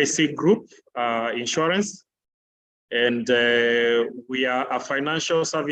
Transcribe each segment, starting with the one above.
CIC Group Insurance, and we are a financial service.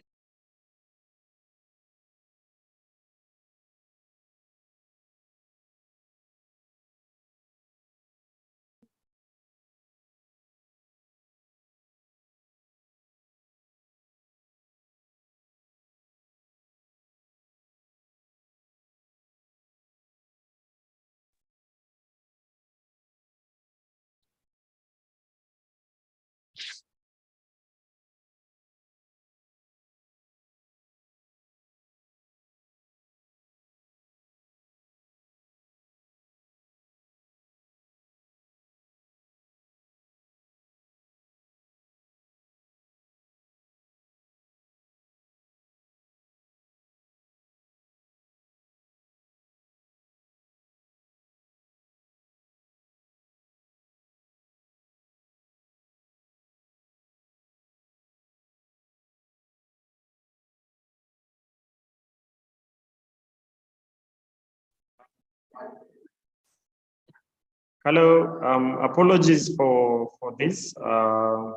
Hello, apologies for this. I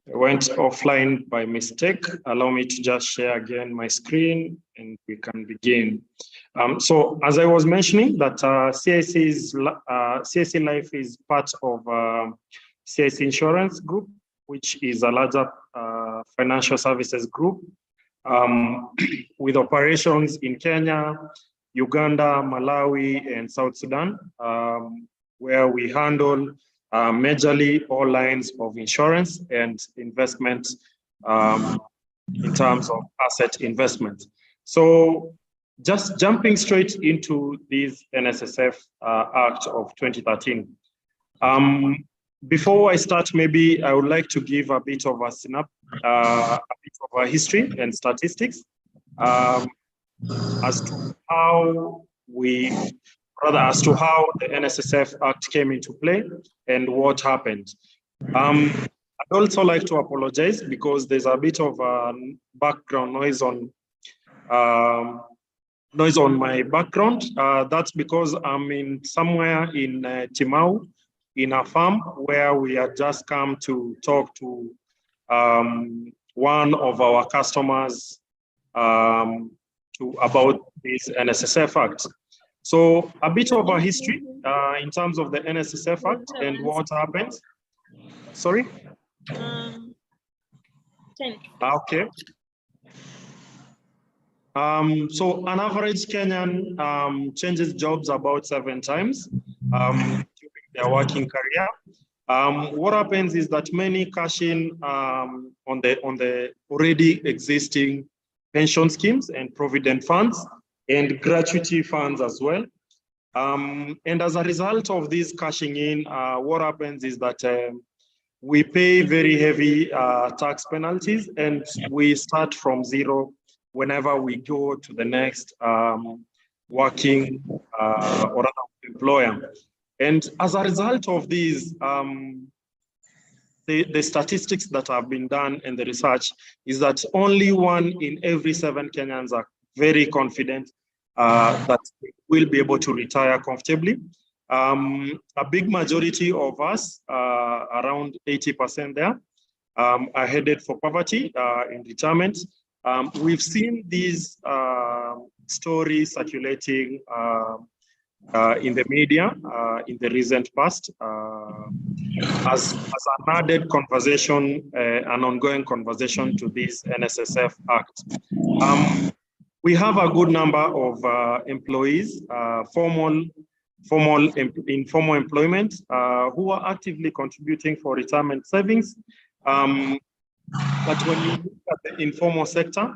went offline by mistake. Allow me to just share again my screen and we can begin. So as I was mentioning that CIC Life is part of CIC Insurance Group, which is a larger financial services group with operations in Kenya, Uganda, Malawi, and South Sudan, where we handle majorly all lines of insurance and investment in terms of asset investment. So just jumping straight into this NSSF Act of 2013. Before I start, maybe I would like to give a bit of a history and statistics as to how the NSSF Act came into play and what happened. I'd also like to apologize because there's a bit of background noise on my background. That's because I'm somewhere in Timau, in a farm where we had just come to talk to one of our customers about this NSSF Act. So a bit of a history in terms of the NSSF Act and what happened. Sorry? 10. Okay. So an average Kenyan changes jobs about 7 times during their working career. What happens is that many cash in on the already existing pension schemes and provident funds and gratuity funds as well. And as a result of this cashing in, what happens is that we pay very heavy tax penalties and we start from zero whenever we go to the next working or employer. And as a result of these, the statistics that have been done and the research is that only 1 in every 7 Kenyans are very confident that they will be able to retire comfortably. A big majority of us, around 80% there, are headed for poverty in retirement. We've seen these stories circulating in the media in the recent past as an added conversation, an ongoing conversation to this NSSF Act. We have a good number of employees, informal employment, who are actively contributing for retirement savings. But when you look at the informal sector,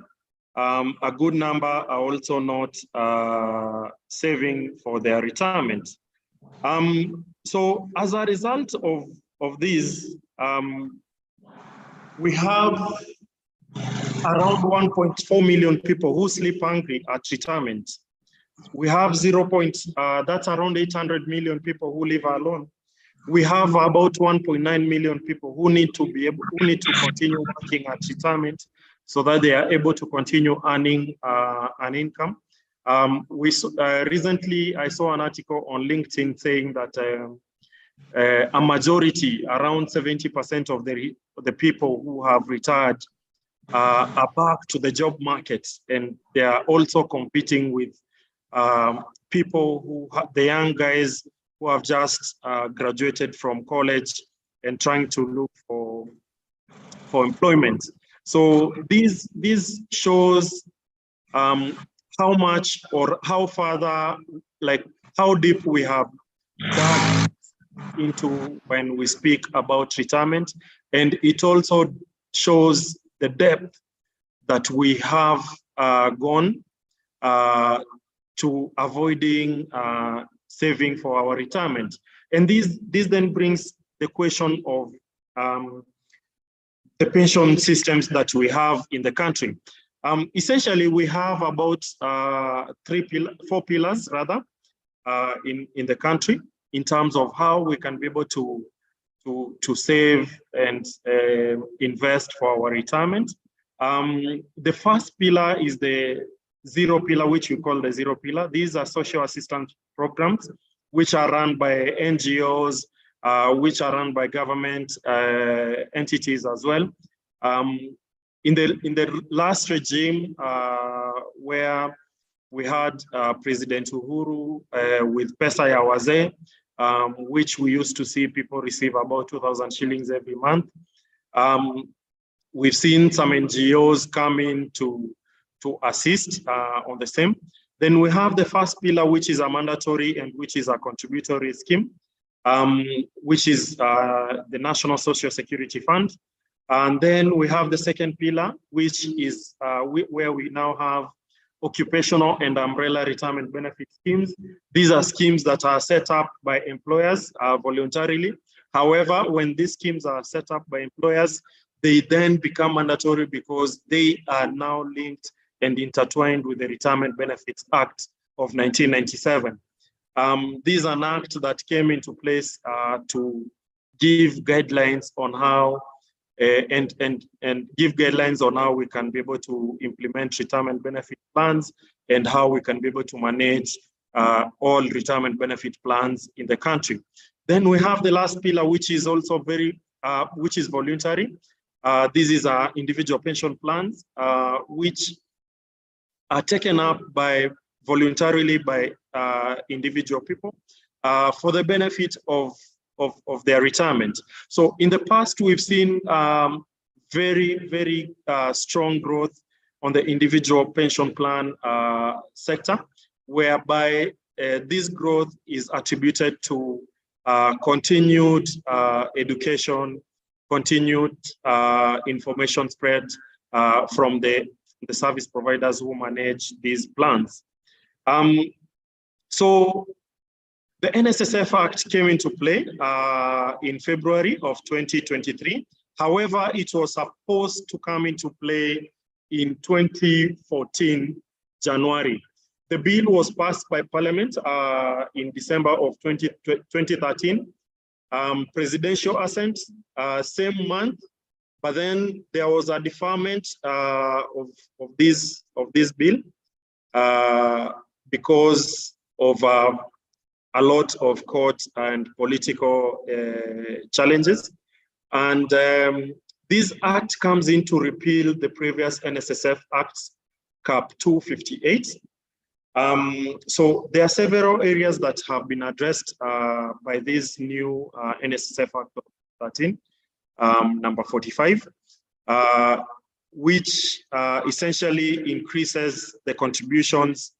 a good number are also not saving for their retirement. So as a result of this, we have around 1.4 million people who sleep hungry at retirement. We have that's around 800 million people who live alone. We have about 1.9 million people who need to continue working at retirement so that they are able to continue earning an income. Recently, I saw an article on LinkedIn saying that a majority, around 70% of the people who have retired are back to the job market, and they are also competing with people the young guys who have just graduated from college and trying to look for employment. So this shows how much or how further, like how deep we have dug into when we speak about retirement. And it also shows the depth that we have gone to avoiding saving for our retirement. And this then brings the question of the pension systems that we have in the country. Essentially, we have about 4 pillars rather in the country in terms of how we can be able to save and invest for our retirement. The first pillar is the zero pillar, which we call the zero pillar. These are social assistance programs, which are run by NGOs, which are run by government entities as well. In the last regime, where we had President Uhuru with Pesa ya Wazee, which we used to see people receive about 2,000 shillings every month. We've seen some NGOs come in to assist on the same. Then we have the first pillar, which is a mandatory and which is a contributory scheme, which is the National Social Security Fund. And then we have the second pillar, which is where we now have occupational and umbrella retirement benefit schemes. These are schemes that are set up by employers voluntarily. However, when these schemes are set up by employers, they then become mandatory because they are now linked and intertwined with the Retirement Benefits Act of 1997. This is an act that came into place to give guidelines on how and give guidelines on how we can be able to implement retirement benefit plans and how we can be able to manage all retirement benefit plans in the country. Then we have the last pillar, which is also which is voluntary. This is our individual pension plans, which are taken up voluntarily by individual people for the benefit of their retirement. So in the past, we've seen very, very strong growth on the individual pension plan sector, whereby this growth is attributed to continued education, continued information spread from the service providers who manage these plans. So the NSSF Act came into play in February of 2023. However, it was supposed to come into play in 2014, January. The bill was passed by Parliament in December of 2013. Presidential assent, same month, but then there was a deferment of this bill because of a lot of court and political challenges. And this act comes in to repeal the previous NSSF Act, Cap 258. So there are several areas that have been addressed by this new NSSF Act of 13, number 45, which essentially increases the contributions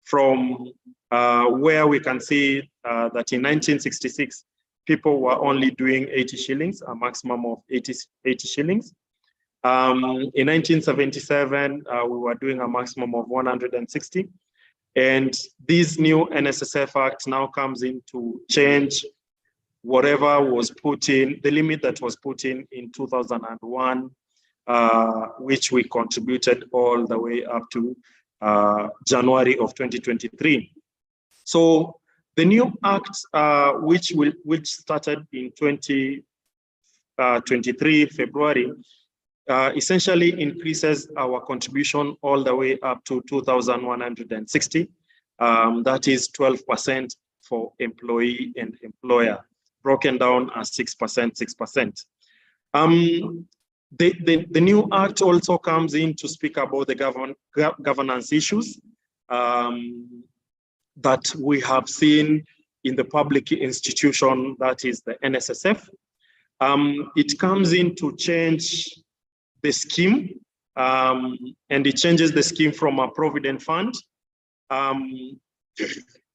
from where we can see that in 1966, people were only doing 80 shillings, a maximum of 80 shillings. In 1977, we were doing a maximum of 160. And this new NSSF Act now comes in to change whatever was put in, the limit that was put in 2001, which we contributed all the way up to January of 2023. So the new act, which started in 2023 February, essentially increases our contribution all the way up to 2,160. That is 12% for employee and employer. broken down as 6%, 6%. The new act also comes in to speak about the governance issues that we have seen in the public institution, that is the NSSF. It comes in to change the scheme, and it changes the scheme from a provident fund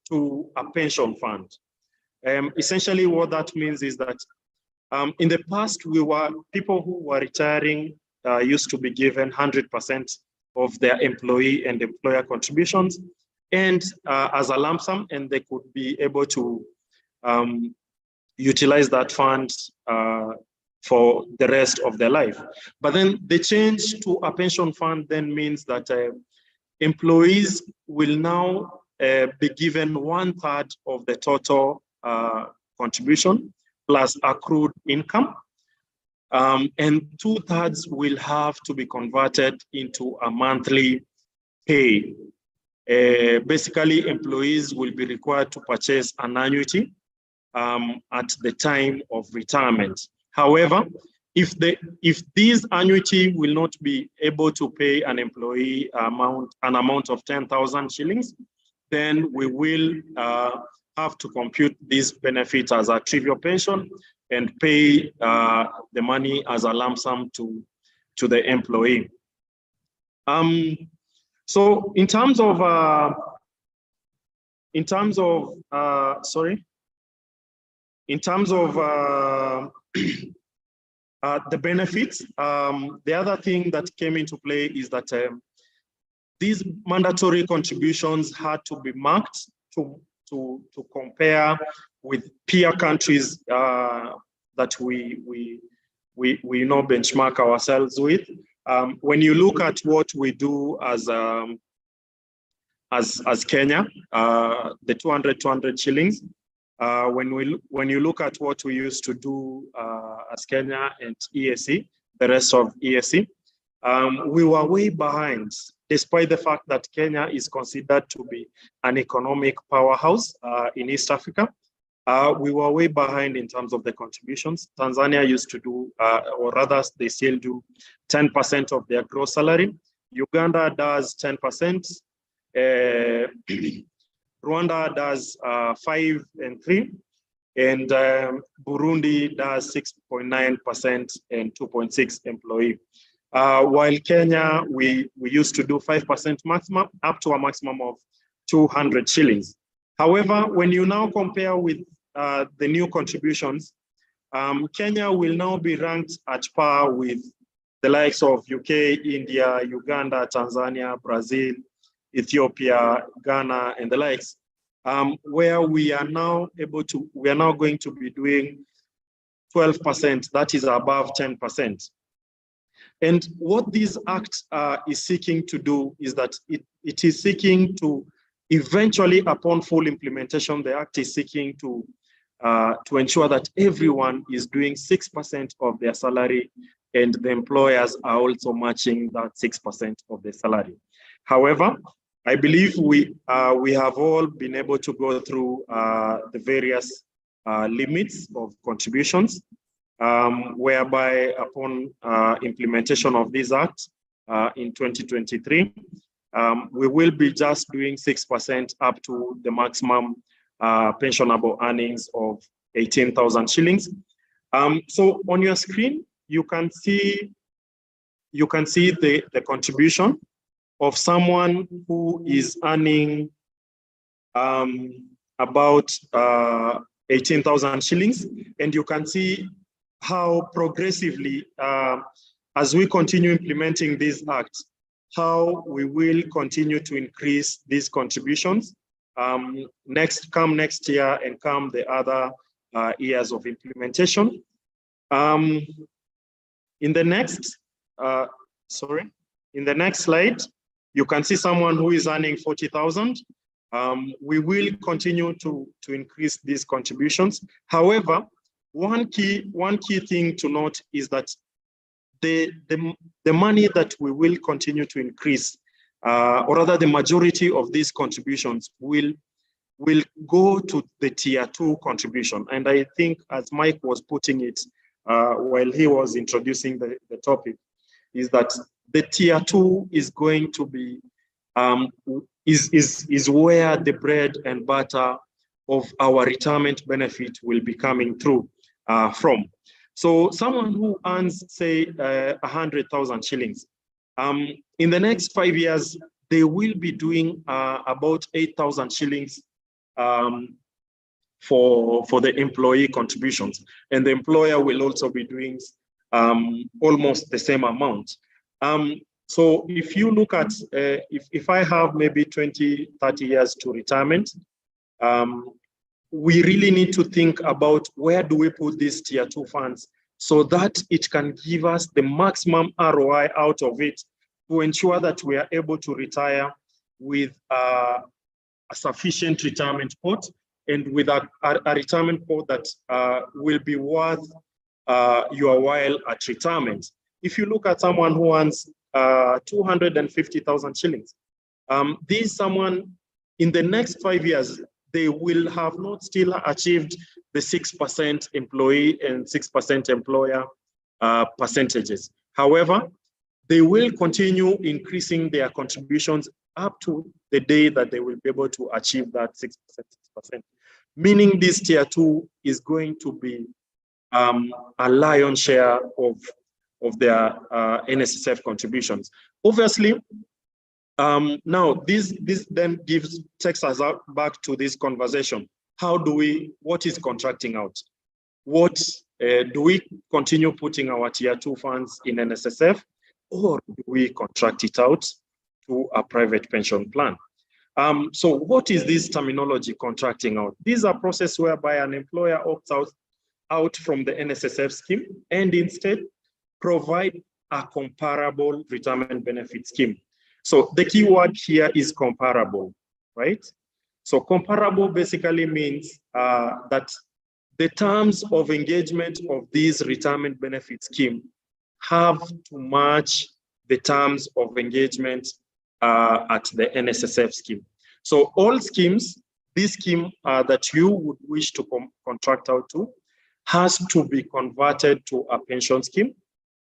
to a pension fund. Essentially, what that means is that in the past, people who were retiring used to be given 100% of their employee and employer contributions, and as a lump sum, and they could be able to utilize that fund for the rest of their life. But then the change to a pension fund then means that employees will now be given 1/3 of the total contribution plus accrued income, and 2/3 will have to be converted into a monthly pay. Basically, employees will be required to purchase an annuity at the time of retirement. However, if this annuity will not be able to pay an employee an amount of 10,000 shillings, then we will have to compute this benefit as a trivial pension and pay the money as a lump sum to the employee. So in terms of the benefits, the other thing that came into play is that these mandatory contributions had to be marked to compare with peer countries that we benchmark ourselves with. When you look at what we do as Kenya, the 200 shillings, when you look at what we used to do as Kenya and EAC, the rest of EAC, we were way behind, despite the fact that Kenya is considered to be an economic powerhouse in East Africa. We were way behind in terms of the contributions. Tanzania used to do, or rather they still do, 10% of their gross salary. Uganda does 10%. Rwanda does 5 and 3, and Burundi does 6.9% and 2.6 employee. While Kenya, we used to do 5% maximum, up to a maximum of 200 shillings. However, when you now compare with the new contributions, Kenya will now be ranked at par with the likes of UK, India, Uganda, Tanzania, Brazil, Ethiopia, Ghana, and the likes, where we are now going to be doing 12%, that is above 10%. And what this act is seeking to do is that it is seeking to eventually, upon full implementation, the act is seeking to ensure that everyone is doing 6% of their salary, and the employers are also matching that 6% of their salary. However, I believe we have all been able to go through the various limits of contributions, whereby upon implementation of this act in 2023, we will be just doing 6% up to the maximum pensionable earnings of 18,000 shillings. So on your screen, you can see the contribution of someone who is earning about 18,000 shillings, and you can see how progressively, as we continue implementing this act, how we will continue to increase these contributions next year and come the other years of implementation. In the next slide, you can see someone who is earning 40,000. We will continue to increase these contributions. However, one key thing to note is that the money that we will continue to increase, or rather the majority of these contributions will will go to the tier 2 contribution. And I think, as Mike was putting it while he was introducing the topic, is that the tier 2 is going to be, is where the bread and butter of our retirement benefit will be coming through from. So someone who earns, say, 100,000 shillings, in the next 5 years, they will be doing about 8,000 shillings for the employee contributions. And the employer will also be doing almost the same amount. So if you look at, if I have maybe 20, 30 years to retirement, we really need to think about where do we put these tier 2 funds so that it can give us the maximum ROI out of it to ensure that we are able to retire with a sufficient retirement pot and with a retirement pot that will be worth your while at retirement. If you look at someone who earns 250,000 shillings, this someone in the next 5 years, they will have not still achieved the 6% employee and 6% employer percentages. However, they will continue increasing their contributions up to the day that they will be able to achieve that 6%, meaning this tier 2 is going to be a lion's share of their NSSF contributions. Obviously, now this then takes us back to this conversation. What is contracting out? What do we continue putting our tier 2 funds in NSSF, or do we contract it out to a private pension plan? So what is this terminology, contracting out? These are processes whereby an employer opts out from the NSSF scheme and instead provide a comparable retirement benefit scheme. So the key word here is comparable, right? So comparable basically means that the terms of engagement of this retirement benefit scheme have to match the terms of engagement at the NSSF scheme. So all schemes, this scheme that you would wish to contract out to has to be converted to a pension scheme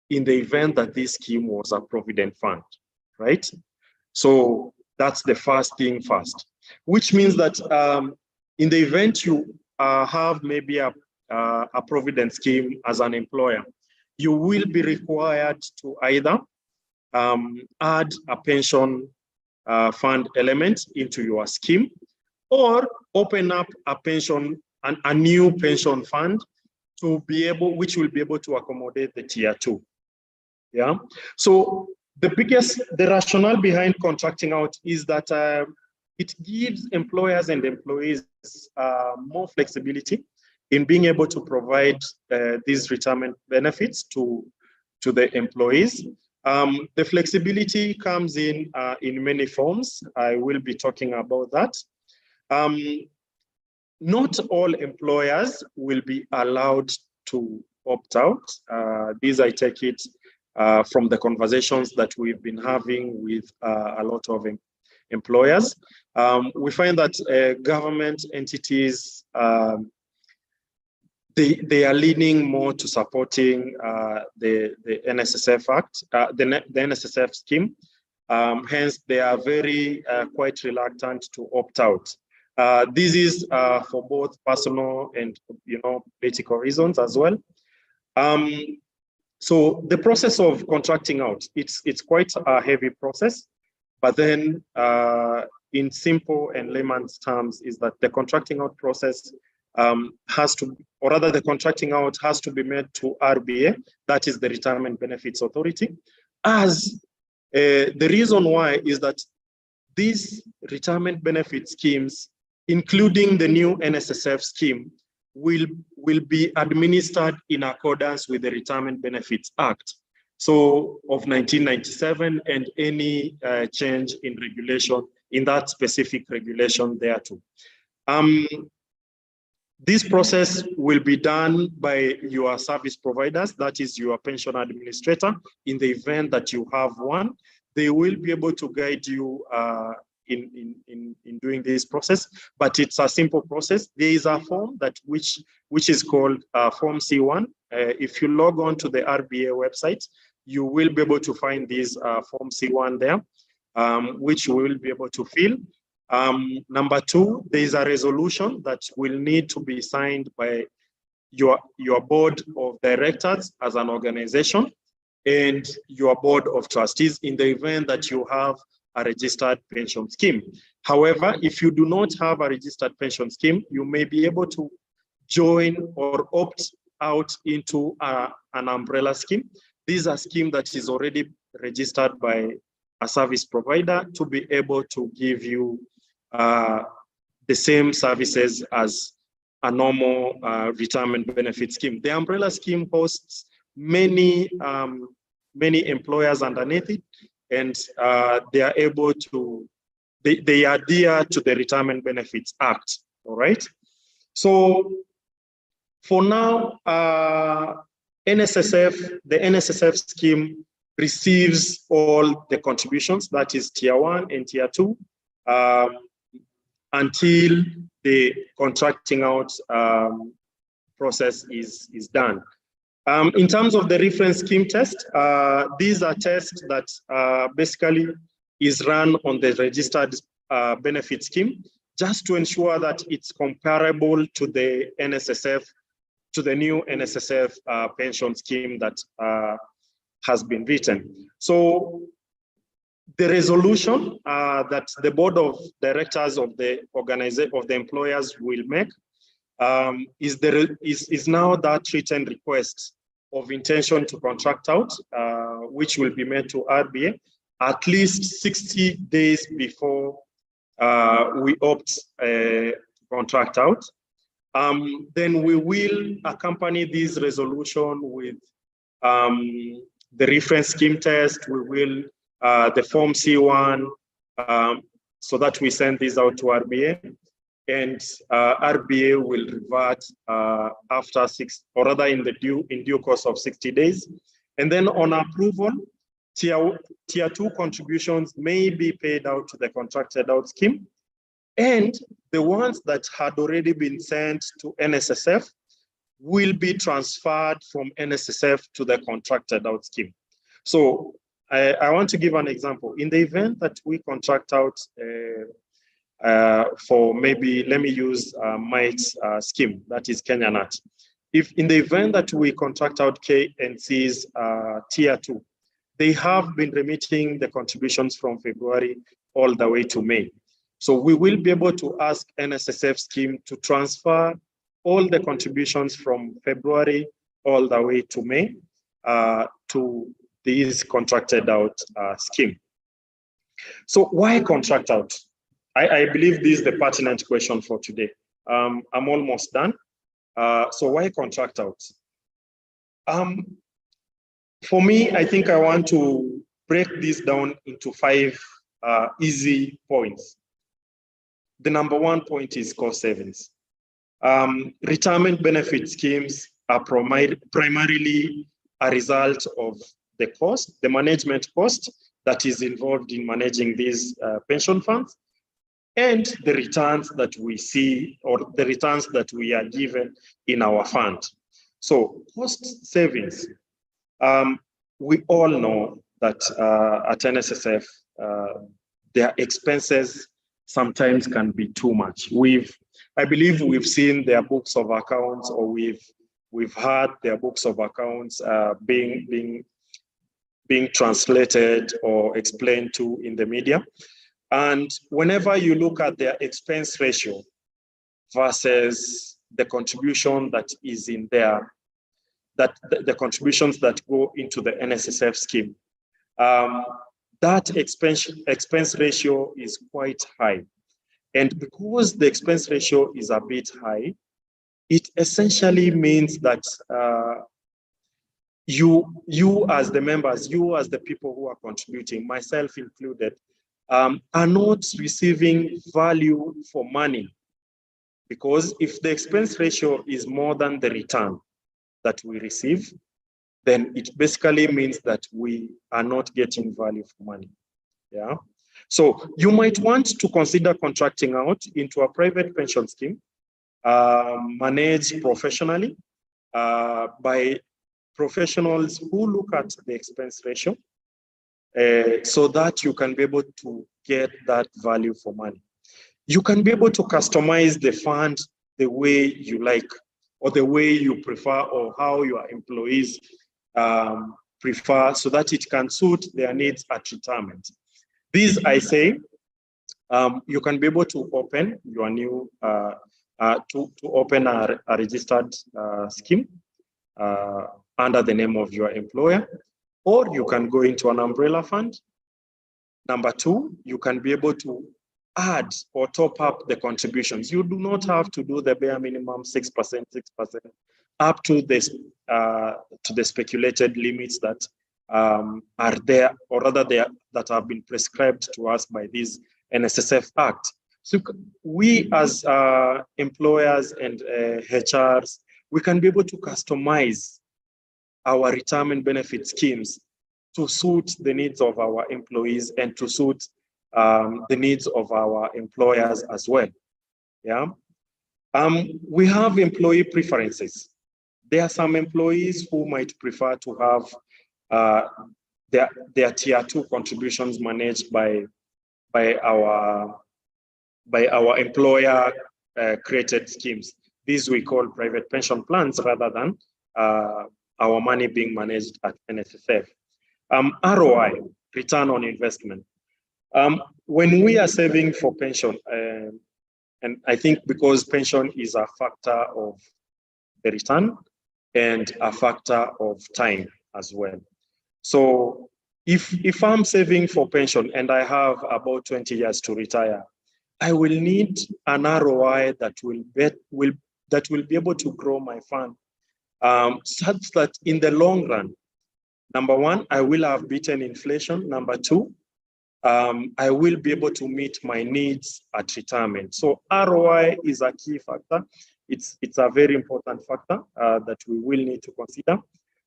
in the event that this scheme was a provident fund, right? So that's the first thing first, which means that in the event you have maybe a provident scheme as an employer, you will be required to either add a pension fund element into your scheme, or open up a new pension fund which will be able to accommodate the tier 2. Yeah. So the rationale behind contracting out is that it gives employers and employees more flexibility in being able to provide these retirement benefits to the employees. The flexibility comes in many forms. I will be talking about that. Not all employers will be allowed to opt out. These I take it from the conversations that we've been having with a lot of employers. We find that government entities, they are leaning more to supporting the NSSF Act, the NSSF scheme. Hence, they are very quite reluctant to opt out. This is for both personal and political reasons as well. So the process of contracting out, it's quite a heavy process, but then in simple and layman's terms is that the contracting out process the contracting out has to be made to RBA, that is the Retirement Benefits Authority. As the reason why is that these retirement benefit schemes, including the new NSSF scheme, will be administered in accordance with the Retirement Benefits Act, so of 1997, and any change in regulation in that specific regulation there too. This process will be done by your service providers, that is your pension administrator. In the event that you have one, they will be able to guide you in doing this process, but it's a simple process. There is a form that which is called Form C1. If you log on to the RBA website, you will be able to find this Form C1 there, which you will be able to fill. Number two, there is a resolution that will need to be signed by your board of directors as an organization and your board of trustees in the event that you have a registered pension scheme. However, if you do not have a registered pension scheme, you may be able to join or opt out into an umbrella scheme. This is a scheme that is already registered by a service provider to be able to give you the same services as a normal retirement benefit scheme. The umbrella scheme hosts many employers underneath it, and they are able to, they adhere to the Retirement Benefits Act, all right? So for now, the NSSF scheme receives all the contributions, that is tier 1 and tier 2, until the contracting out process is done. In terms of the reference scheme test, these are tests that basically is run on the registered benefit scheme, just to ensure that it's comparable to the NSSF, to the new NSSF pension scheme that has been written. So the resolution that the board of directors of the organization of the employers will make is now that written request of intention to contract out, which will be made to RBA at least 60 days before we opt to contract out. Then we will accompany this resolution with the reference scheme test. We will the Form C1, so that we send this out to RBA, and RBA will revert after 6, or rather in due course of 60 days. And then on approval, tier 2 contributions may be paid out to the contracted out scheme, and the ones that had already been sent to NSSF will be transferred from NSSF to the contracted out scheme. So I want to give an example. In the event that we contract out for maybe, let me use Mike's scheme, that is Kenya Nat. If in the event that we contract out KNC's tier 2, they have been remitting the contributions from February all the way to May. So we will be able to ask NSSF scheme to transfer all the contributions from February all the way to May to this contracted out scheme. So why contract out? I believe this is the pertinent question for today. I'm almost done. So why contract out? For me, I think I want to break this down into 5 easy points. The number 1 point is cost savings. Retirement benefit schemes are primarily a result of the cost, the management cost that is involved in managing these pension funds, and the returns that we see, or the returns that we are given in our fund. So cost savings, we all know that at NSSF, their expenses sometimes can be too much. I believe we've seen their books of accounts, or we've heard their books of accounts being translated or explained to in the media. And whenever you look at their expense ratio versus the contribution that is in there, that the contributions that go into the NSSF scheme, that expense ratio is quite high. And because the expense ratio is a bit high, it essentially means that you as the members, you as the people who are contributing, myself included, are not receiving value for money. Because if the expense ratio is more than the return that we receive, then it basically means that we are not getting value for money. Yeah. So you might want to consider contracting out into a private pension scheme managed professionally by professionals who look at the expense ratio so that you can be able to get that value for money. You can be able to customize the fund the way you like, or the way you prefer, or how your employees prefer, so that it can suit their needs at retirement. These, I say, you can be able to open your new, to open a registered scheme under the name of your employer, or you can go into an umbrella fund. Number two, you can be able to add or top up the contributions. You do not have to do the bare minimum 6%, 6%, up to this to the speculated limits that are there, or rather that have been prescribed to us by this NSSF Act. So we as employers and HRs, we can be able to customize our retirement benefit schemes to suit the needs of our employees and to suit the needs of our employers as well. Yeah. We have employee preferences. There are some employees who might prefer to have their tier 2 contributions managed by our employer created schemes. These we call private pension plans, rather than our money being managed at NSSF. ROI, return on investment. When we are saving for pension, and I think because pension is a factor of the return and a factor of time as well. So if I'm saving for pension and I have about 20 years to retire, I will need an ROI that will be able to grow my fund, such that in the long run, number one, I will have beaten inflation. Number two, I will be able to meet my needs at retirement. So ROI is a key factor. It's a very important factor that we will need to consider.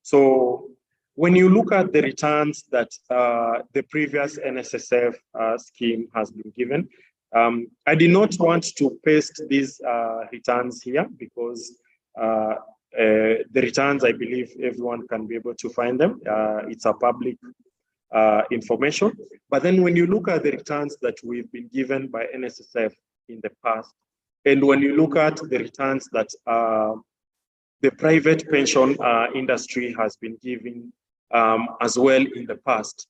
So when you look at the returns that the previous NSSF scheme has been given, I did not want to paste these returns here because the returns, I believe everyone can be able to find them. It's a public information. But then when you look at the returns that we've been given by NSSF in the past, and when you look at the returns that the private pension industry has been giving as well in the past,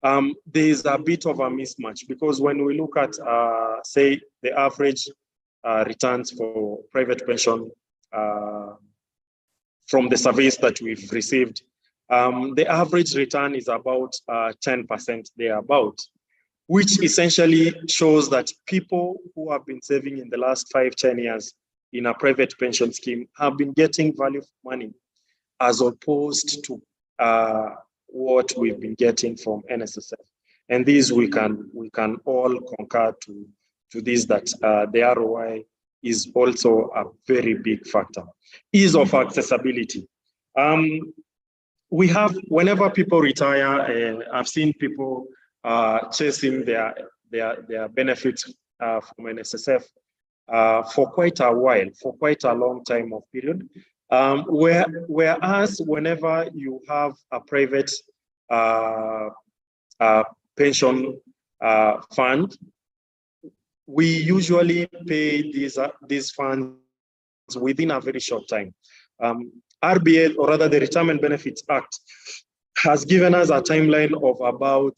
there is a bit of a mismatch, because when we look at, say, the average returns for private pension from the surveys that we've received, the average return is about 10% thereabout, which essentially shows that people who have been saving in the last 5-10 years in a private pension scheme have been getting value for money, as opposed to what we've been getting from NSSF. And these we can all concur to this, that the ROI is also a very big factor. Ease of accessibility. We have, whenever people retire, I've seen people chasing their benefits from NSSF for quite a while, for quite a long time of period. Whereas whenever you have a private pension fund, we usually pay these funds within a very short time. RBL, or rather the Retirement Benefits Act, has given us a timeline of about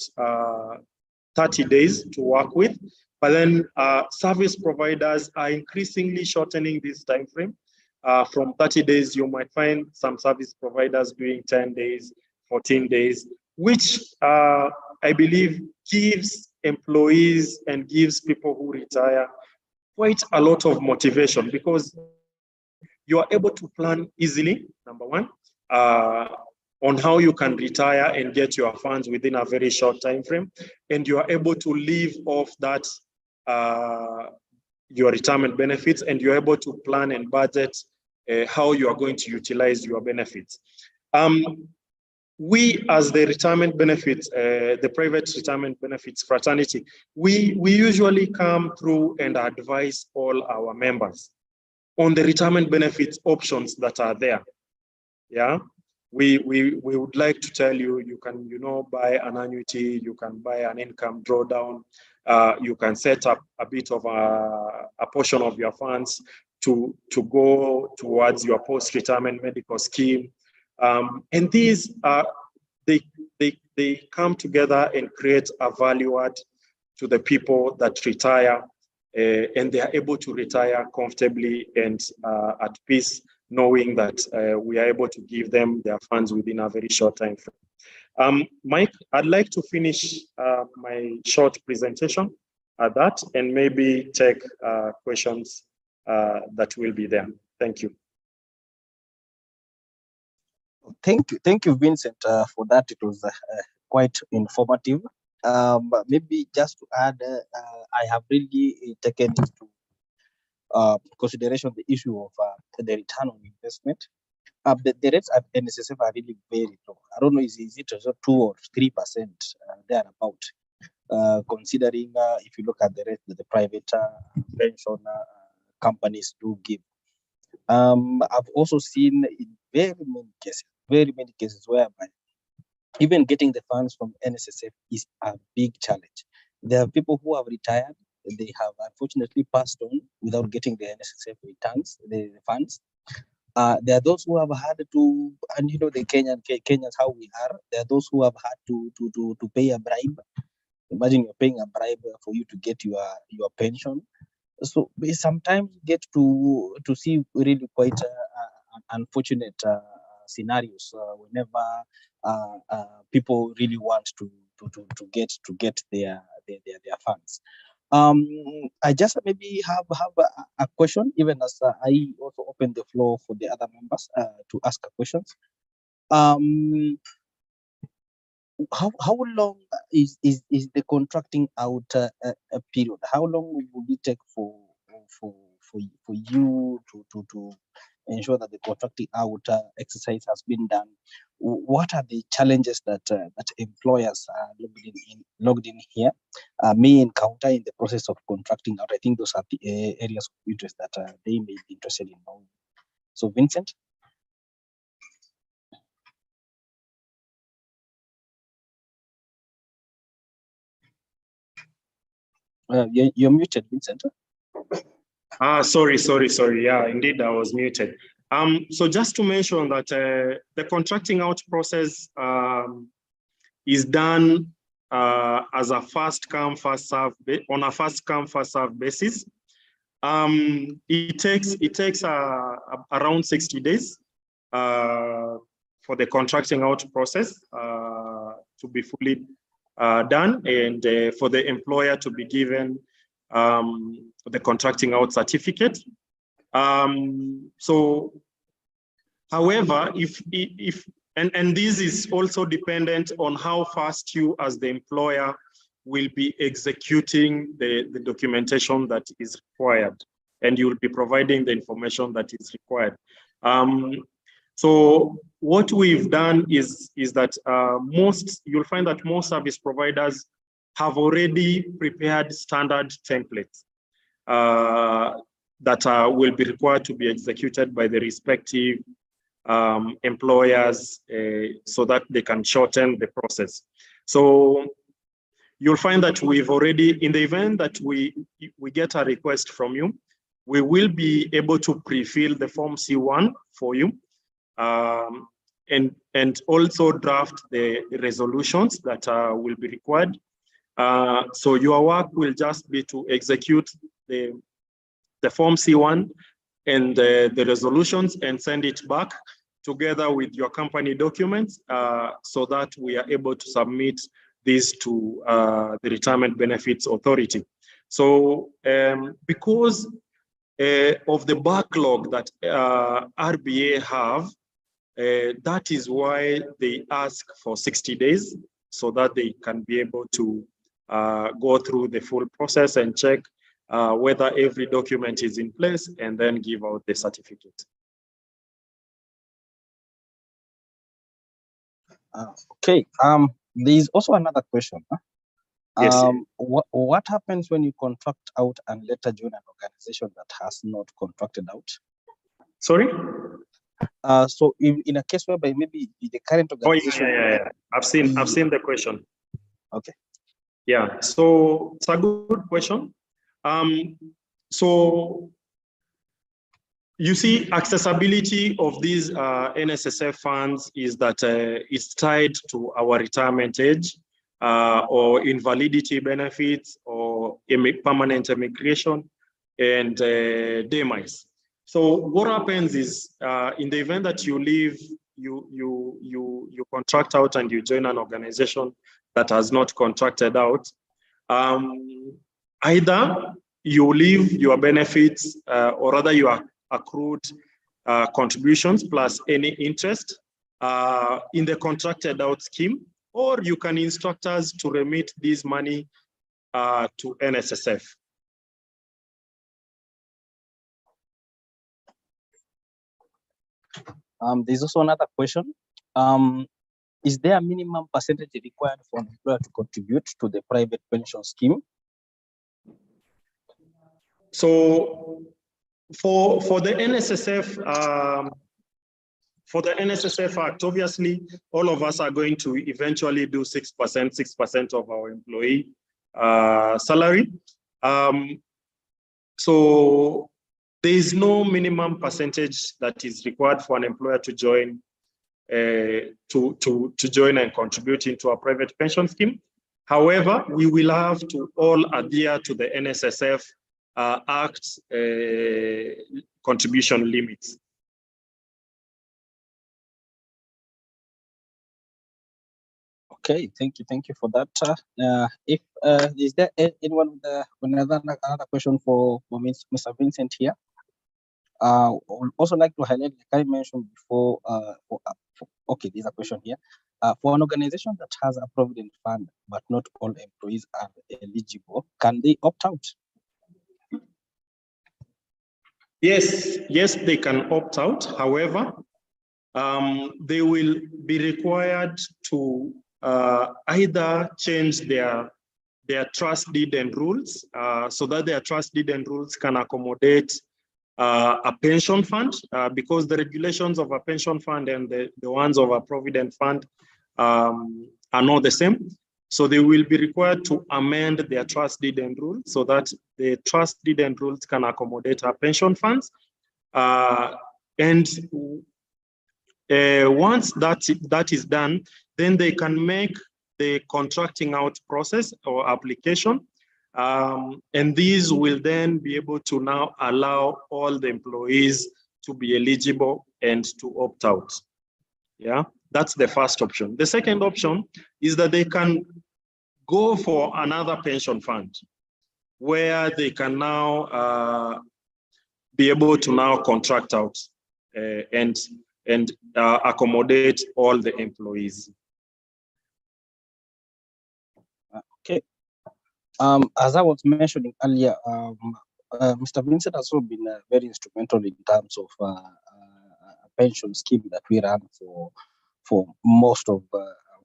30 days to work with, but then service providers are increasingly shortening this time frame. From 30 days, you might find some service providers doing 10 days, 14 days, which I believe gives employees and gives people who retire quite a lot of motivation, because you are able to plan easily, number one, on how you can retire and get your funds within a very short time frame, and you are able to live off that your retirement benefits, and you're able to plan and budget how you are going to utilize your benefits. we as the retirement benefits, the private retirement benefits fraternity, we usually come through and advise all our members on the retirement benefits options that are there. Yeah, we would like to tell you, you can, buy an annuity, you can buy an income drawdown, you can set up a bit of a portion of your funds to go towards your post-retirement medical scheme. And these are, they come together and create a value add to the people that retire, and they are able to retire comfortably and at peace, knowing that we are able to give them their funds within a very short time frame. Mike, I'd like to finish my short presentation at that and maybe take questions that will be there. Thank you. Thank you, Vincent, for that. It was quite informative. Maybe just to add, I have really taken into consideration the issue of the return on investment. The rates at NSSF are really very low. I don't know, is it 2 or 3% thereabout? Considering if you look at the rate that the private pension companies do give. I've also seen in very many cases whereby even getting the funds from NSSF is a big challenge. There are people who have retired, they have unfortunately passed on without getting the NSSF returns, the funds. There are those who have had to, and the Kenyans how we are. There are those who have had to pay a bribe. Imagine you're paying a bribe for you to get your pension. So we sometimes get to see really quite unfortunate scenarios whenever people really want to get their funds. I just maybe have a question, even as I also open the floor for the other members to ask questions. How long is the contracting out a period? How long will it take for you to ensure that the contracting out exercise has been done? What are the challenges that employers logged in here may encounter in the process of contracting out? I think those are the areas of interest that they may be interested in knowing. So, Vincent. You're muted, Vincent. Sorry. Yeah, indeed, I was muted. So just to mention that the contracting out process is done as a first come, first serve on a first come, first serve basis. It takes around 60 days for the contracting out process to be fully done, and for the employer to be given the contracting out certificate. So, however, and this is also dependent on how fast you as the employer will be executing the documentation that is required, and you will be providing the information that is required. So what we've done is that you'll find that most service providers have already prepared standard templates that will be required to be executed by the respective employers so that they can shorten the process. So you'll find that we've already, in the event that we get a request from you, we will be able to pre-fill the Form C1 for you. And also draft the resolutions that will be required. So your work will just be to execute the Form C1 and the resolutions and send it back together with your company documents so that we are able to submit this to the Retirement Benefits Authority. So because of the backlog that RBA have, that is why they ask for 60 days so that they can be able to go through the full process and check whether every document is in place and then give out the certificate. Okay. There's also another question. Yes. What happens when you contract out and later join an organization that has not contracted out? Sorry? So in a case whereby maybe the current organization. Yeah. I've seen the question. Okay. Yeah. So it's a good question. So you see, accessibility of these NSSF funds is that it's tied to our retirement age or invalidity benefits or permanent immigration and demise. So what happens is in the event that you leave, you contract out and you join an organization that has not contracted out, either you leave your benefits or rather you are accrued contributions plus any interest in the contracted out scheme, or you can instruct us to remit this money to NSSF. There's also another question. Is there a minimum percentage required for an employer to contribute to the private pension scheme? So for the NSSF, for the NSSF Act, obviously, all of us are going to eventually do 6% of our employee salary. So there is no minimum percentage that is required for an employer to join to join and contribute into a private pension scheme. However, we will have to all adhere to the NSSF Act contribution limits. Okay, thank you for that. If is there anyone with another question for Mr. Vincent here? I would also like to highlight, like I mentioned before, okay, there's a question here. For an organization that has a provident fund, but not all employees are eligible, can they opt out? Yes, they can opt out. However, they will be required to either change their trust deed and rules so that their trust deed and rules can accommodate a pension fund because the regulations of a pension fund and the ones of a provident fund are not the same. So they will be required to amend their trust deed and rules so that the trust deed and rules can accommodate our pension funds. And once that is done, then they can make the contracting out process or application. And these will then be able to now allow all the employees to be eligible and to opt out. Yeah, that's the first option. The second option is that they can go for another pension fund where they can now be able to now contract out and accommodate all the employees. Okay. As I was mentioning earlier, Mr. Vincent has also been very instrumental in terms of a pension scheme that we run for most of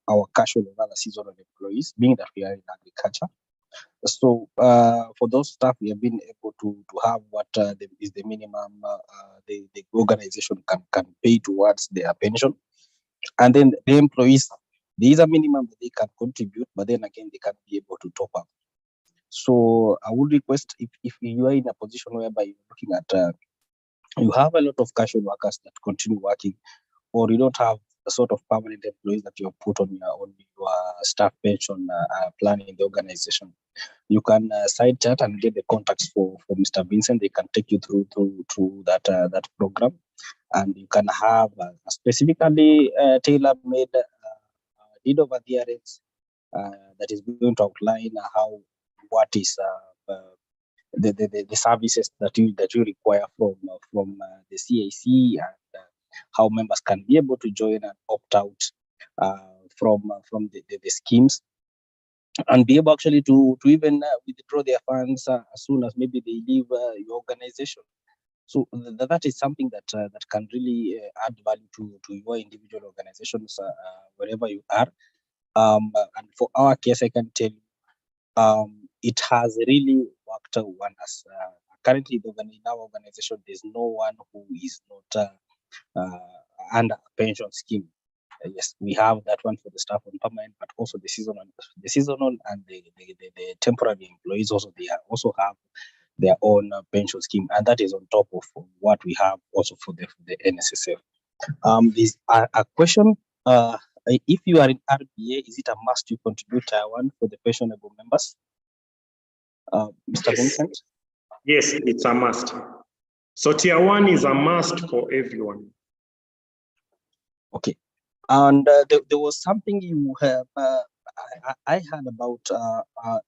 our casual and other seasonal employees, being that we are in agriculture. So for those staff, we have been able to have what is the minimum the organization can pay towards their pension. And then the employees, there is a minimum that they can contribute, but then again, they can be able to top up. So I would request if you are in a position whereby you're looking at, you have a lot of casual workers that continue working, or you don't have a sort of permanent employees that you have put on your staff pension plan in the organization, you can side chat and get the contacts for Mr. Vincent. They can take you through that program, and you can have a specifically tailor-made deed of adherence that is going to outline what is the services that you require from the CAC and how members can be able to join and opt out from the schemes, and be able actually to even withdraw their funds as soon as maybe they leave your organization. So that is something that can really add value to your individual organizations wherever you are. And for our case, I can tell you, it has really worked wonders. Currently, in our organization, there's no one who is not under a pension scheme. Yes, we have that one for the staff on permanent, but also the seasonal and the temporary employees also also have their own pension scheme, and that is on top of what we have also for the NSSF. There's a question. If you are in RBA, is it a must to contribute Tier 1 for the pensionable members? Mr. Vincent? Yes, it's a must. So Tier 1 is a must for everyone. Okay. And there was something you have, I heard about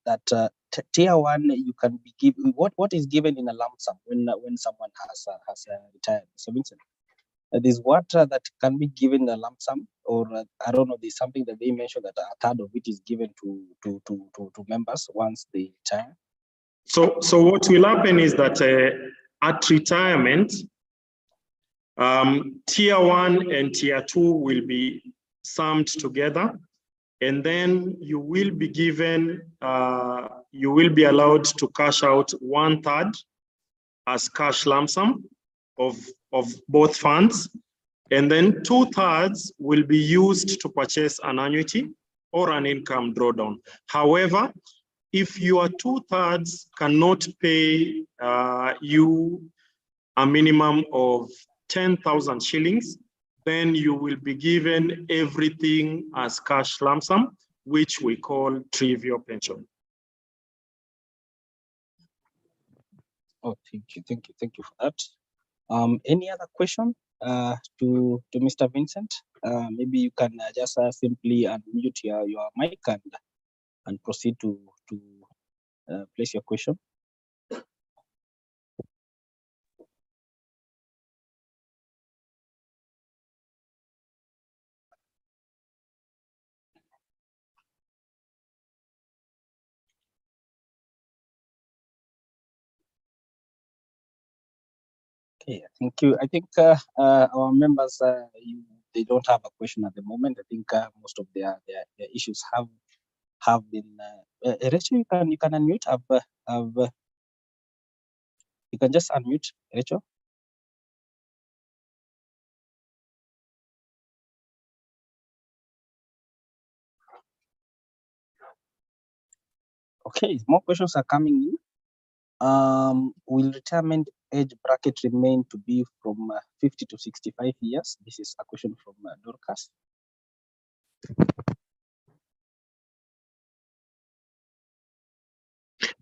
that Tier 1 you can be given. What is given in a lump sum when someone has retired? So Vincent, there's what that can be given in a lump sum, or I don't know. There's something that they mentioned that a third of it is given to members once they retire. So what will happen is that at retirement, Tier 1 and Tier 2 will be summed together, and then you will be given, you will be allowed to cash out 1/3 as cash lump sum of both funds, and then 2/3 will be used to purchase an annuity or an income drawdown. However, if your 2/3 cannot pay you a minimum of 10,000 shillings, then you will be given everything as cash lump sum, which we call trivial pension. Oh, thank you for that. Any other question to Mr. Vincent? Maybe you can just simply unmute your mic and proceed to place your question. Okay, thank you. I think our members, they don't have a question at the moment. I think most of their issues have been. Rachel, you can unmute. You can just unmute, Rachel. Okay, more questions are coming in. Will retirement age bracket remain to be from 50 to 65 years? This is a question from Dorcas.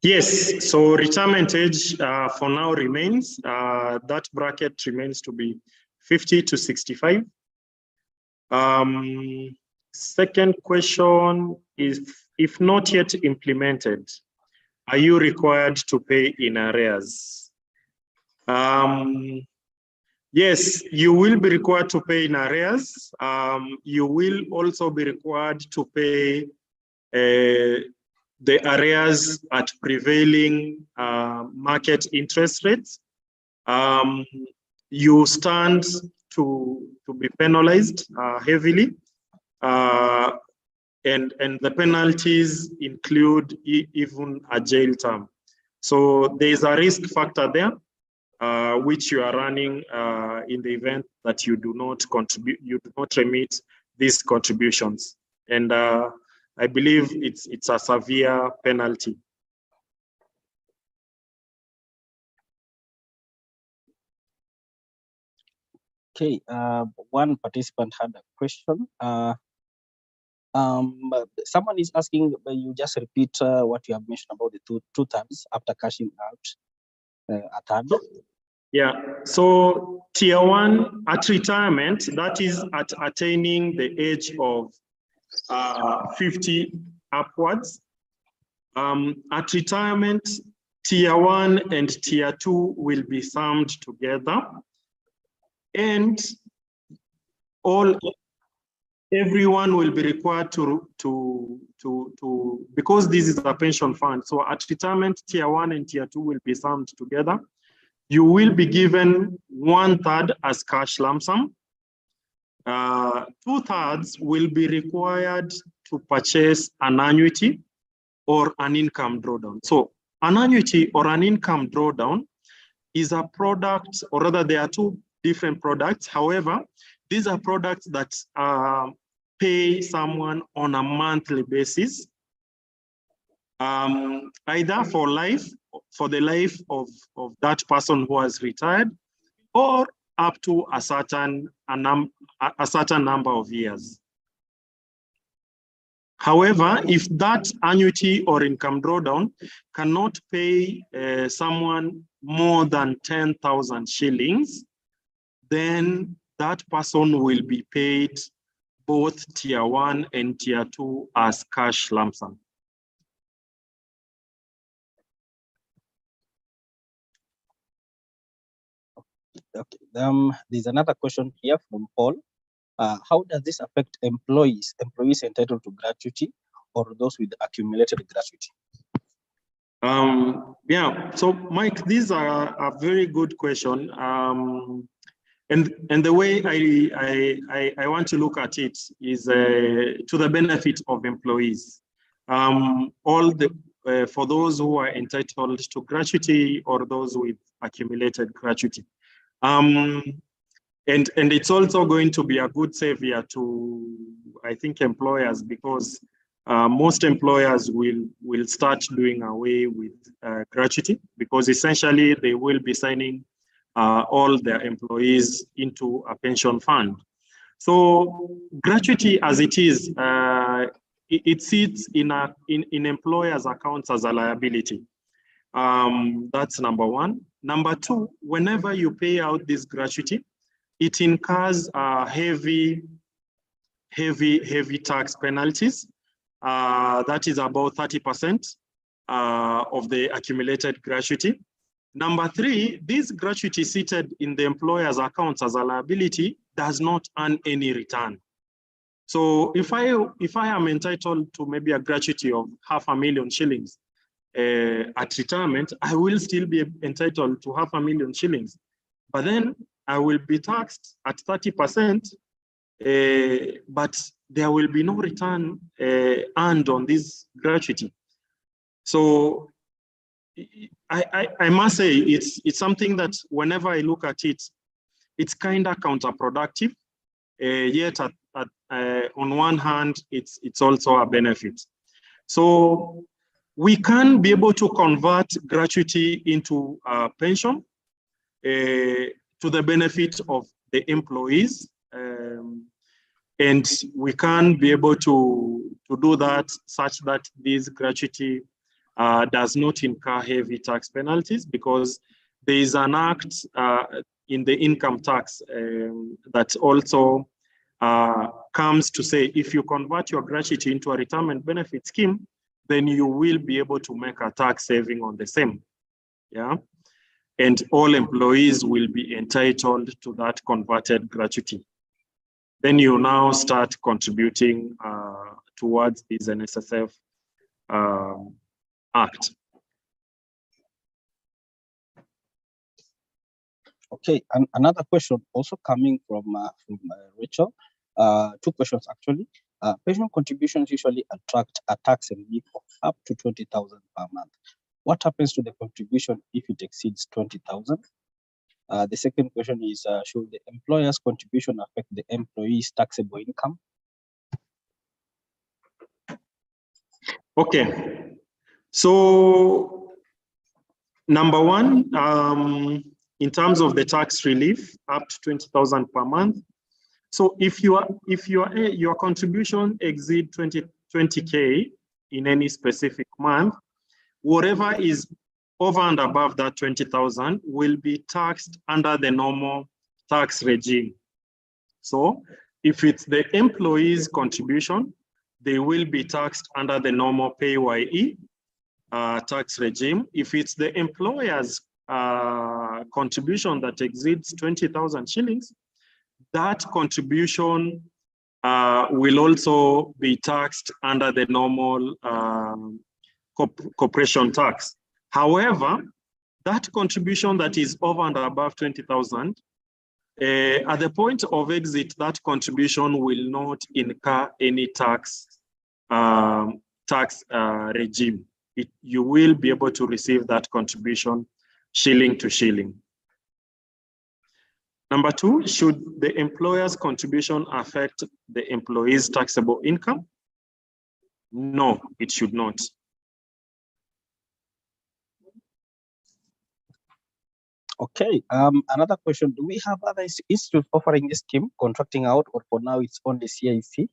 Yes, so retirement age for now remains, that bracket remains to be 50 to 65. Second question is, if not yet implemented, are you required to pay in arrears? Yes, you will be required to pay in arrears. You will also be required to pay the arrears at prevailing market interest rates. You stand to be penalized heavily, and the penalties include even a jail term. So there's a risk factor there, which you are running in the event that you do not contribute, you do not remit these contributions. And I believe it's a severe penalty. Okay, one participant had a question. Someone is asking, you just repeat what you have mentioned about the two terms after cashing out a third. Yeah, so Tier 1 at retirement, that is at attaining the age of 50 upwards. At retirement, Tier 1 and Tier 2 will be summed together, and everyone will be required to because this is a pension fund. So at retirement, Tier 1 and Tier 2 will be summed together. You will be given 1/3 as cash lump sum. 2/3 will be required to purchase an annuity or an income drawdown. So an annuity or an income drawdown is a product, or rather there are two different products. However, these are products that pay someone on a monthly basis, either for the life of that person who has retired, or up to a certain number of years. However, if that annuity or income drawdown cannot pay someone more than 10,000 shillings, then that person will be paid both tier 1 and tier 2 as cash lump sum. Okay. There's another question here from Paul. How does this affect employees entitled to gratuity or those with accumulated gratuity? Yeah, so Mike, these are a very good question. And the way I want to look at it is to the benefit of employees. For those who are entitled to gratuity or those with accumulated gratuity. And it's also going to be a good savior to, I think, employers, because most employers will start doing away with gratuity, because essentially they will be signing all their employees into a pension fund. So gratuity, as it is, it sits in employers' accounts as a liability. That's number one. Number two, whenever you pay out this gratuity, it incurs heavy tax penalties. That is about 30% of the accumulated gratuity. Number three, this gratuity seated in the employer's accounts as a liability does not earn any return. So if I am entitled to maybe a gratuity of 500,000 shillings at retirement, I will still be entitled to 500,000 shillings. But then I will be taxed at 30%, but there will be no return earned on this gratuity. So I must say it's something that whenever I look at it, it's kind of counterproductive. Yet on one hand, it's also a benefit. So we can be able to convert gratuity into a pension to the benefit of the employees. And we can be able to do that such that this gratuity does not incur heavy tax penalties, because there is an act in the income tax that also comes to say, if you convert your gratuity into a retirement benefit scheme, then you will be able to make a tax saving on the same. Yeah. And all employees will be entitled to that converted gratuity. Then you now start contributing towards this NSSF Act. Okay, and another question also coming from Rachel. Two questions actually. Pension contributions usually attract a tax relief of up to 20,000 per month. What happens to the contribution if it exceeds 20,000? The second question is, should the employer's contribution affect the employee's taxable income? Okay, so number one, in terms of the tax relief, up to 20,000 per month. So if your contribution exceeds 20K in any specific month, whatever is over and above that 20,000 will be taxed under the normal tax regime. So if it's the employee's contribution, they will be taxed under the normal PAYE tax regime. If it's the employer's contribution that exceeds 20,000 shillings, that contribution will also be taxed under the normal corporation tax. However, that contribution that is over and above 20,000 At the point of exit, that contribution will not incur any tax regime. You will be able to receive that contribution shilling to shilling. Number two, should the employer's contribution affect the employee's taxable income? No, it should not. Okay, another question. Do we have other institutes offering this scheme, contracting out, or for now it's only CIC?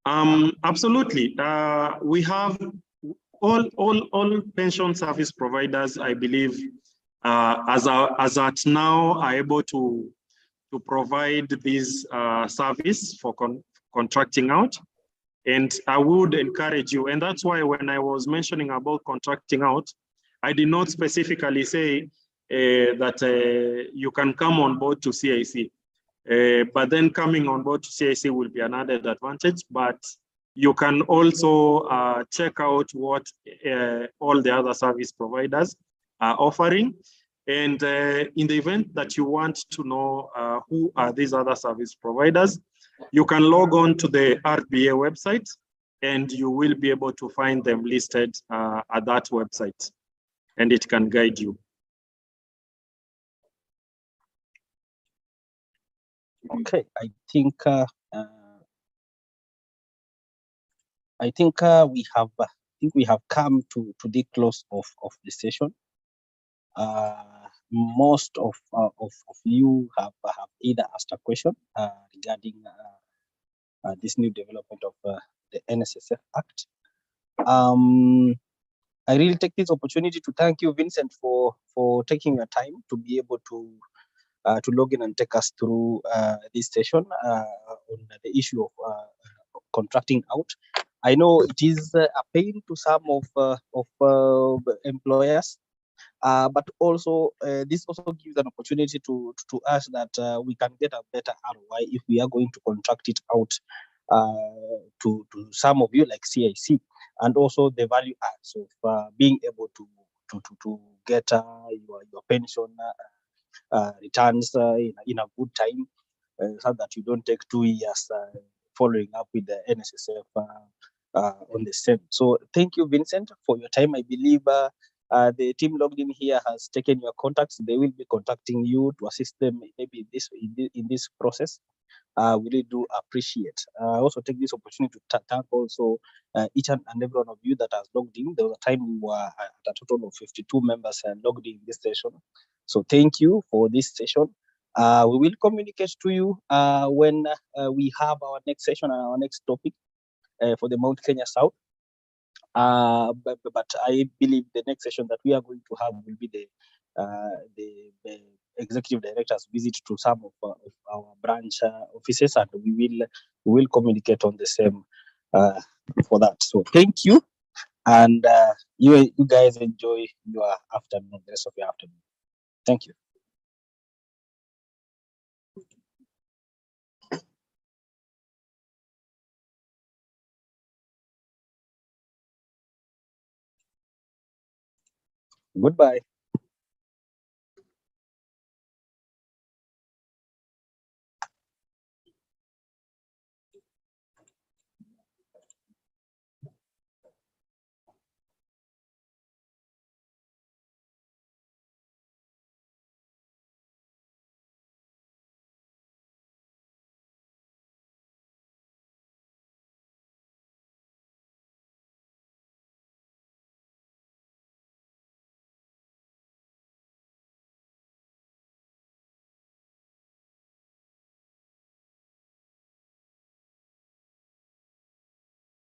Absolutely. We have all pension service providers, I believe, as at now, are able to provide this service for contracting out. And I would encourage you, and that's why when I was mentioning about contracting out, I did not specifically say that you can come on board to CIC. But then coming on board to CIC will be an added advantage, but you can also check out what all the other service providers are offering. And in the event that you want to know who are these other service providers, you can log on to the RBA website and you will be able to find them listed at that website, and it can guide you. Okay, I think we have come to the close of the session. Most of you have either asked a question regarding this new development of the NSSF Act. I really take this opportunity to thank you, Vincent, for taking your time to be able to log in and take us through this session on the issue of contracting out. I know it is a pain to some of employers, but also this also gives an opportunity to us that we can get a better ROI if we are going to contract it out to some of you like CIC, and also the value adds of being able to get your pension returns in a good time, so that you don't take 2 years following up with the NSSF on the same. So thank you, Vincent, for your time. I believe the team logged in here has taken your contacts. They will be contacting you to assist them maybe in this process. We really do appreciate. I also take this opportunity to thank also each and every one of you that has logged in. There was a time we were at a total of 52 members logged in this session. So thank you for this session. We will communicate to you when we have our next session and our next topic for the Mount Kenya South. But I believe the next session that we are going to have will be the executive director's visit to some of our branch offices, and we will communicate on the same for that. So thank you, and you guys enjoy your afternoon, the rest of your afternoon. Thank you. Goodbye.